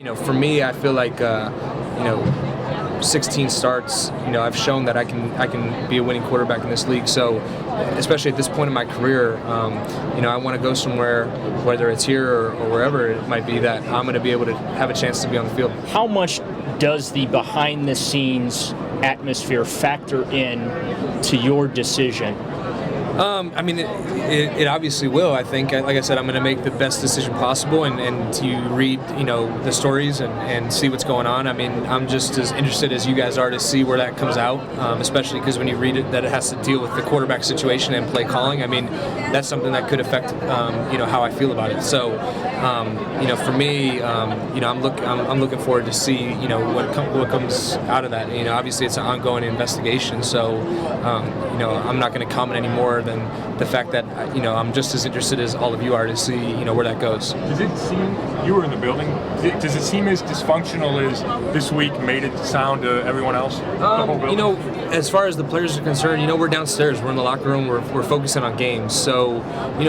For me, I feel like 16 starts. I've shown that I can be a winning quarterback in this league. So, especially at this point in my career, I want to go somewhere, whether it's here or wherever it might be, that I'm going to be able to have a chance to be on the field. How much does the behind-the-scenes atmosphere factor in to your decision? It obviously will. I think, like I said, I'm going to make the best decision possible, and to read, the stories and see what's going on. I'm just as interested as you guys are to see where that comes out, especially because when you read it, that it has to deal with the quarterback situation and play calling. That's something that could affect, how I feel about it. So, for me, I'm looking forward to see, what comes out of that. Obviously it's an ongoing investigation, so, I'm not going to comment any more than the fact that I'm just as interested as all of you are to see where that goes. Does it seem, you were in the building, does it seem as dysfunctional as this week made it sound to everyone else? As far as the players are concerned, we're downstairs, we're in the locker room, we're focusing on games. So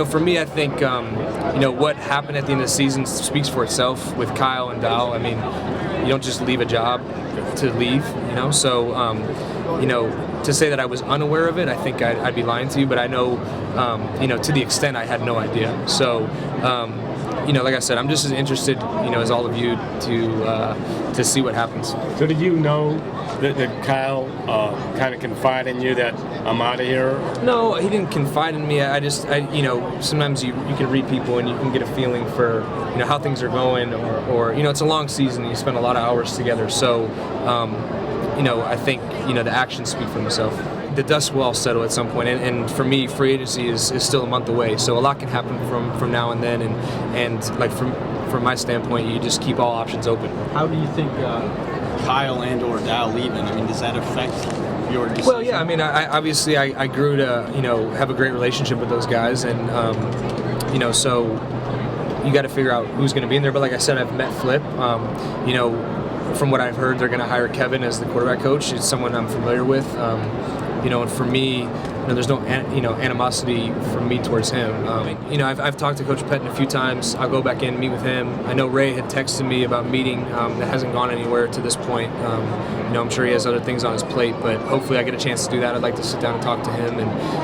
for me, I think what happened at the end of the season speaks for itself with Kyle and Dal. You don't just leave a job to leave, so to say that I was unaware of it, I think I'd be lying to you, but I know, to the extent I had no idea. So, like I said, I'm just as interested, as all of you to see what happens. So did you know that Kyle kind of confided in you that I'm out of here? No, he didn't confide in me. I sometimes you can read people and you can get a feeling for, how things are going, or it's a long season. You spend a lot of hours together. So, I think, the actions speak for themselves. The dust will all settle at some point, and for me, free agency is still a month away, so a lot can happen from now and then, and like from my standpoint, you just keep all options open. How do you think Kyle and or Dal leaving, does that affect your decision? Well, yeah, obviously I grew to, have a great relationship with those guys, and, so you got to figure out who's going to be in there, but like I said, I've met Flip, from what I've heard, they're going to hire Kevin as the quarterback coach. It's someone I'm familiar with, and for me, there's no animosity from me towards him. I've talked to Coach Pettin a few times. I'll go back in and meet with him. I know Ray had texted me about a meeting that hasn't gone anywhere to this point. I'm sure he has other things on his plate, but hopefully I get a chance to do that. I'd like to sit down and talk to him,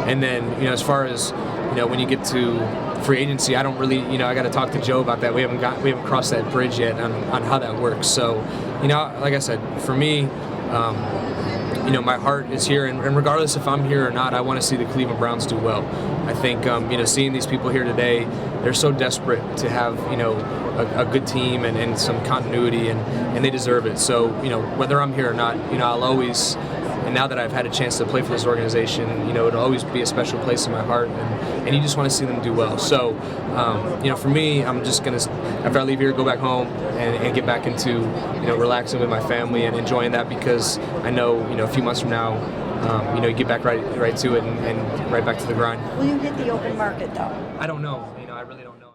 and then as far as when you get to free agency, I don't really, I got to talk to Joe about that. We haven't crossed that bridge yet on how that works. So, like I said, for me, my heart is here, and regardless if I'm here or not, I want to see the Cleveland Browns do well. I think, seeing these people here today, they're so desperate to have, a good team and some continuity, and they deserve it. So, whether I'm here or not, I'll always, and now that I've had a chance to play for this organization, it'll always be a special place in my heart, and you just want to see them do well. So, for me, I'm just going to, after I leave here, go back home and get back into, relaxing with my family and enjoying that, because I know, a few months from now, you get back right to it and right back to the grind. Will you hit the open market, though? I don't know.